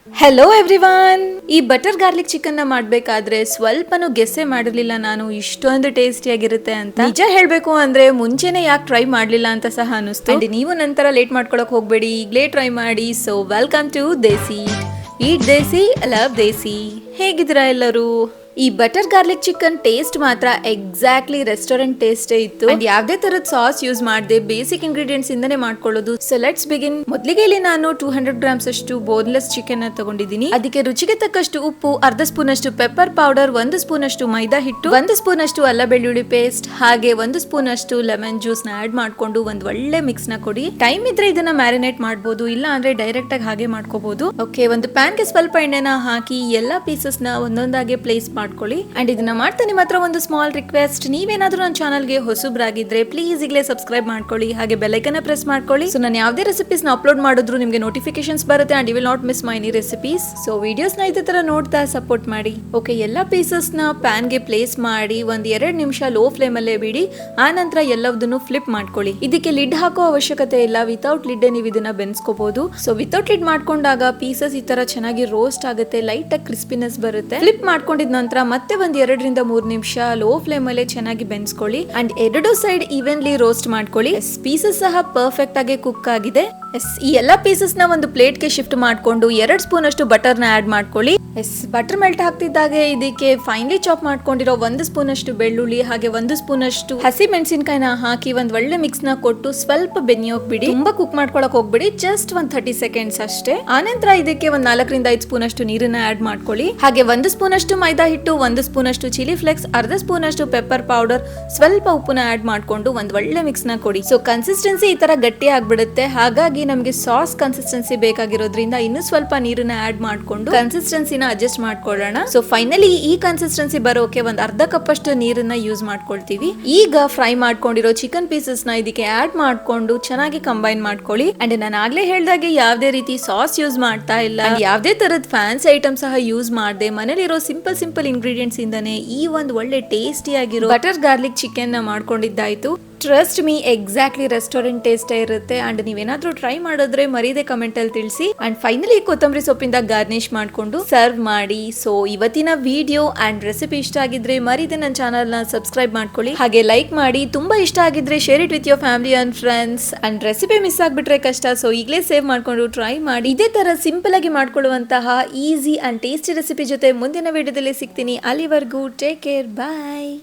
Hello everyone. ಈ butter garlic chicken ನ ಮಾಡ್ಬೇಕಾದ್ರೆ ಸ್ವಲ್ಪನೂ ಗೆಸ್ಸೆ ಮಾಡಿರ್ಲಿಲ್ಲ ನಾನು ಇಷ್ಟೊಂದು ಟೇಸ್ಟಿಯಾಗಿರುತ್ತೆ ಅಂತ. ನಿಜ ಹೇಳ್ಬೇಕು ಅಂದ್ರೆ ಮುಂಚೆನೆ ಯಾಕೆ ಟ್ರೈ ಮಾಡ್ಲಿಲ್ಲ ಅಂತ ಸಹ ಅನಿಸ್ತು. ನೀವು ನಂತರ ಲೇಟ್ ಮಾಡ್ಕೊಳಕ್ ಹೋಗ್ಬೇಡಿ, ಈಗ್ಲೇ ಟ್ರೈ ಮಾಡಿ. So welcome to desi. Eat desi, love desi. ಹೇಗಿದ್ದೀರಾ ಎಲ್ಲರೂ? ಈ ಬಟರ್ ಗಾರ್ಲಿಕ್ ಚಿಕನ್ ಟೇಸ್ಟ್ ಮಾತ್ರ ಎಕ್ಸಾಕ್ಟ್ಲಿ ರೆಸ್ಟೋರೆಂಟ್ ಟೇಸ್ಟೇ ಇತ್ತು. ಅಂಡ್ ಯಾವ್ದೇ ತರದ ಸಾಸ್ ಯೂಸ್ ಮಾಡದೆ ಬೇಸಿಕ್ ಇಂಗ್ರೀಡಿಯೆಂಟ್ಸ್ ಇಂದಾನೆ ಮಾಡ್ಕೊಳ್ಳೋದು. So let's begin. ಮೊದಲಿಗೆ ಇಲ್ಲಿ ನಾನು 200 ಗ್ರಾಮ್ಸ್ ಅಷ್ಟು ಬೋನ್ಲೆಸ್ ಚಿಕನ್ ತಗೊಂಡಿದ್ದೀನಿ. ಅದಕ್ಕೆ ರುಚಿಗೆ ತಕ್ಕಷ್ಟು ಉಪ್ಪು, ಅರ್ಧ ಸ್ಪೂನ್ ಅಷ್ಟು ಪೆಪ್ಪರ್ ಪೌಡರ್, 1 ಸ್ಪೂನ್ ಅಷ್ಟು ಮೈದಾ ಹಿಟ್ಟು, 1 ಸ್ಪೂನ್ ಅಷ್ಟು ಅಲ್ಲ ಬೆಳ್ಳುಳ್ಳಿ ಪೇಸ್ಟ್, ಹಾಗೆ 1 ಸ್ಪೂನ್ ಅಷ್ಟು ಲೆಮನ್ ಜ್ಯೂಸ್ ನ ಆಡ್ ಮಾಡ್ಕೊಂಡು ಒಂದ್ ಒಳ್ಳೆ ಮಿಕ್ಸ್ ನ ಕೊಡಿ. ಟೈಮ್ ಇದ್ರೆ ಇದನ್ನ ಮ್ಯಾರಿನೇಟ್ ಮಾಡಬಹುದು, ಇಲ್ಲ ಅಂದ್ರೆ ಡೈರೆಕ್ಟ್ ಆಗಿ ಹಾಗೆ ಮಾಡ್ಕೋಬಹುದು. ಓಕೆ, ಒಂದು ಪ್ಯಾನ್ ಗೆ ಸ್ವಲ್ಪ ಎಣ್ಣೆನ ಹಾಕಿ ಎಲ್ಲಾ ಪೀಸಸ್ ನ ಒಂದೊಂದಾಗಿ ಪ್ಲೇಸ್ ಮಾಡ್ಕೊಳ್ಳಿ. ಅಂಡ್ ಇದನ್ನ ಮಾಡ್ತಾ ನಿಮ್ಮ ಹತ್ರ ಒಂದು ಸ್ಮಾಲ್ ರಿಕ್ವೆಸ್ಟ್, ನೀವೇನಾದ್ರೂ ನನ್ನ ಚಾನಲ್ಗೆ ಹೊಸಬ್ರಾಗಿದ್ರೆ ಪ್ಲೀಸ್ ಈಗಲೇ ಸಬ್ಸ್ಕ್ರೈಬ್ ಮಾಡ್ಕೊಳ್ಳಿ, ಹಾಗೆ ಬೆಲ್ ಐಕನ್ ಪ್ರೆಸ್ ಮಾಡ್ಕೊಳ್ಳಿ. ಸೊ ನಾನು ಯಾವುದೇ ರೆಸಿಪೀಸ್ ನ ಅಪ್ಲೋಡ್ ಮಾಡಿದ್ರು ನಿಮಗೆ ನೋಟಿಫಿಕೇಶನ್ಸ್ ಬರುತ್ತೆ and you will not miss my any recipes. So videos ನ ಇದೇ ತರ ನೋಡ್ತಾ ಸಪೋರ್ಟ್ ಮಾಡಿ. ಓಕೆ, ಎಲ್ಲಾ ಪೀಸಸ್ ನ ಪ್ಯಾನ್ ಗೆ ಪ್ಲೇಸ್ ಮಾಡಿ ಒಂದ್ 2 ನಿಮಿಷ ಲೋ ಫ್ಲೇಮ್ ಅಲ್ಲೇ ಬಿಡಿ. ಆ ನಂತರ ಎಲ್ಲವನ್ನೂ ಫ್ಲಿಪ್ ಮಾಡ್ಕೊಳ್ಳಿ. ಇದಕ್ಕೆ ಲಿಡ್ ಹಾಕೋ ಅವಶ್ಯಕತೆ ಇಲ್ಲ, ವಿತೌಟ್ ಲಿಡ್ ನೀವು ಇದನ್ನ ಬೆನ್ಸ್ಕೋಬಹುದು. ಸೊ ವಿತೌಟ್ ಲಿಡ್ ಮಾಡ್ಕೊಂಡಾಗ ಪೀಸಸ್ ಈ ತರ ಚೆನ್ನಾಗಿ ರೋಸ್ಟ್ ಆಗುತ್ತೆ, ಲೈಟ್ ಆಗಿ ಕ್ರಿಸ್ಪಿನೆಸ್ ಬರುತ್ತೆ. ಫ್ಲಿಪ್ ಮಾಡ್ಕೊಂಡಿದ ನಂತರ ಮತ್ತೆ ಒಂದ್ 2 ರಿಂದ 3 ನಿಮಿಷ ಲೋ ಫ್ಲೇಮ್ ಅಲ್ಲೇ ಚೆನ್ನಾಗಿ ಬೆನ್ಸ್ಕೊಳ್ಳಿ. ಅಂಡ್ ಎರಡು ಸೈಡ್ ಈವೆನ್ಲಿ ರೋಸ್ಟ್ ಮಾಡ್ಕೊಳ್ಳಿ. ಪೀಸಸ್ ಸಹ ಪರ್ಫೆಕ್ಟ್ ಆಗಿ ಕುಕ್ ಆಗಿದೆ. ಈ ಎಲ್ಲಾ ಪೀಸಸ್ ನ ಒಂದು ಪ್ಲೇಟ್ ಗೆ ಶಿಫ್ಟ್ ಮಾಡ್ಕೊಂಡು 2 ಸ್ಪೂನ್ ಅಷ್ಟು ಬಟರ್ ನ ಆಡ್ ಮಾಡ್ಕೊಳ್ಳಿ. ಬಟರ್ ಮೆಲ್ಟ್ ಹಾಕ್ತಿದ್ದಾಗೆ ಇದಕ್ಕೆ ಫೈನ್ಲಿ ಚಾಪ್ ಮಾಡ್ಕೊಂಡಿರೋ 1 ಸ್ಪೂನ್ ಅಷ್ಟು ಬೆಳ್ಳುಳ್ಳಿ, ಹಾಗೆ 1 ಸ್ಪೂನ್ ಅಷ್ಟು ಹಸಿ ಮೆಣಸಿನಕಾಯಿನ ಹಾಕಿ ಒಂದ್ ಒಳ್ಳೆ ಮಿಕ್ಸ್ ನ ಕೊಟ್ಟು ಸ್ವಲ್ಪ ಬೆನ್ನಿಯೋಗ್ ಬಿಡಿ. ತುಂಬಾ ಕುಕ್ ಮಾಡ್ಕೊಳಕ್ ಹೋಗ್ಬಿಡಿ, ಜಸ್ಟ್ ಒಂದ್ 30 ಸೆಕೆಂಡ್ಸ್ ಅಷ್ಟೇ. ಆನಂತರ ಇದಕ್ಕೆ ಒಂದ್ 4 ರಿಂದ 5 ಸ್ಪೂನ್ ಅಷ್ಟು ನೀರನ್ನ ಆಡ್ ಮಾಡ್ಕೊಳ್ಳಿ. ಹಾಗೆ 1 ಸ್ಪೂನ್ ಅಷ್ಟು ಮೈದಾ ಹಿಟ್ಟು, 1 ಸ್ಪೂನ್ ಅಷ್ಟು ಚಿಲ್ಲಿ ಫ್ಲೆಕ್ಸ್, ಅರ್ಧ ಸ್ಪೂನ್ ಅಷ್ಟು ಪೆಪ್ಪರ್ ಪೌಡರ್, ಸ್ವಲ್ಪ ಉಪ್ಪುನ ಆಡ್ ಮಾಡ್ಕೊಂಡು ಒಂದ್ ಒಳ್ಳೆ ಮಿಕ್ಸ್ ನ ಕೊಡಿ. ಸೊ ಕನ್ಸಿಸ್ಟೆನ್ಸಿ ಈ ತರ ಗಟ್ಟಿ ಆಗ್ಬಿಡುತ್ತೆ, ಹಾಗಾಗಿ ನಮ್ಗೆ ಸಾಸ್ ಕನ್ಸಿಸ್ಟೆನ್ಸಿ ಬೇಕಾಗಿರೋದ್ರಿಂದ ಇನ್ನು ಸ್ವಲ್ಪ ನೀರನ್ನ ಆಡ್ ಮಾಡ್ಕೊಂಡು ಕನ್ಸಿಸ್ಟೆನ್ಸಿನ ಅಡ್ಜಸ್ಟ್ ಮಾಡ್ಕೊಳ್ಳೋಣ. ಸೊ ಫೈನಲಿ ಈ ಕನ್ಸಿಸ್ಟೆನ್ಸಿ ಬರೋಕೆ ಒಂದ್ ಅರ್ಧ ಕಪ್ ಅಷ್ಟು ನೀರನ್ನ ಯೂಸ್ ಮಾಡ್ಕೊಳ್ತೀವಿ. ಈಗ ಫ್ರೈ ಮಾಡ್ಕೊಂಡಿರೋ ಚಿಕನ್ ಪೀಸಸ್ ನ ಇದಕ್ಕೆ ಆಡ್ ಮಾಡ್ಕೊಂಡು ಚೆನ್ನಾಗಿ ಕಂಬೈನ್ ಮಾಡ್ಕೊಳ್ಳಿ. ಅಂಡ್ ನಾನು ಆಗ್ಲೇ ಹೇಳ್ದಾಗೆ ಯಾವ್ದೇ ರೀತಿ ಸಾಸ್ ಯೂಸ್ ಮಾಡ್ತಾ ಇಲ್ಲ, ಯಾವ್ದೇ ತರದ ಫ್ಯಾನ್ಸಿ ಐಟಮ್ ಸಹ ಯೂಸ್ ಮಾಡದೆ ಮನೇಲಿರೋ ಸಿಂಪಲ್ ಇಂಗ್ರೀಡಿಯೆಂಟ್ಸ್ ಇಂದಾನೆ ಈ ಒಂದು ಒಳ್ಳೆ ಟೇಸ್ಟಿ ಆಗಿರೋ ಬಟರ್ ಗಾರ್ಲಿಕ್ ಚಿಕನ್ ನ ಮಾಡ್ಕೊಂಡಿದ್ದಾಯ್ತು. Trust me, exactly restaurant taste ಇರುತ್ತೆ. ಅಂಡ್ ನೀವೇನಾದ್ರೂ ಟ್ರೈ ಮಾಡಿದ್ರೆ ಮರೀದೆ ಕಮೆಂಟ್ ಅಲ್ಲಿ ತಿಳಿಸಿ. ಅಂಡ್ ಫೈನಲಿ ಕೊತ್ತಂಬರಿ ಸೊಪ್ಪಿಂದ ಗಾರ್ನಿಶ್ ಮಾಡ್ಕೊಂಡು ಸರ್ವ್ ಮಾಡಿ. ಸೊ ಇವತ್ತಿನ ವಿಡಿಯೋ ಅಂಡ್ ರೆಸಿಪಿ ಇಷ್ಟ ಆಗಿದ್ರೆ ಮರೀದೆ ನನ್ನ ಚಾನಲ್ ನ ಸಬ್ಸ್ಕ್ರೈಬ್ ಮಾಡ್ಕೊಳ್ಳಿ, ಹಾಗೆ ಲೈಕ್ ಮಾಡಿ. ತುಂಬಾ ಇಷ್ಟ ಆಗಿದ್ರೆ share it with your family and friends. And recipe miss ಆಗ್ಬಿಟ್ರೆ ಕಷ್ಟ, ಸೊ ಈಗಲೇ ಸೇವ್ ಮಾಡ್ಕೊಂಡು ಟ್ರೈ ಮಾಡಿ. ಇದೇ ತರ ಸಿಂಪಲ್ ಆಗಿ ಮಾಡ್ಕೊಳ್ಳುವಂತಹ ಈಸಿ ಅಂಡ್ ಟೇಸ್ಟಿ ರೆಸಿಪಿ ಜೊತೆ ಮುಂದಿನ ವಿಡಿಯೋದಲ್ಲಿ ಸಿಗ್ತೀನಿ. ಅಲ್ಲಿವರೆಗೂ ಟೇಕ್ ಕೇರ್, ಬಾಯ್.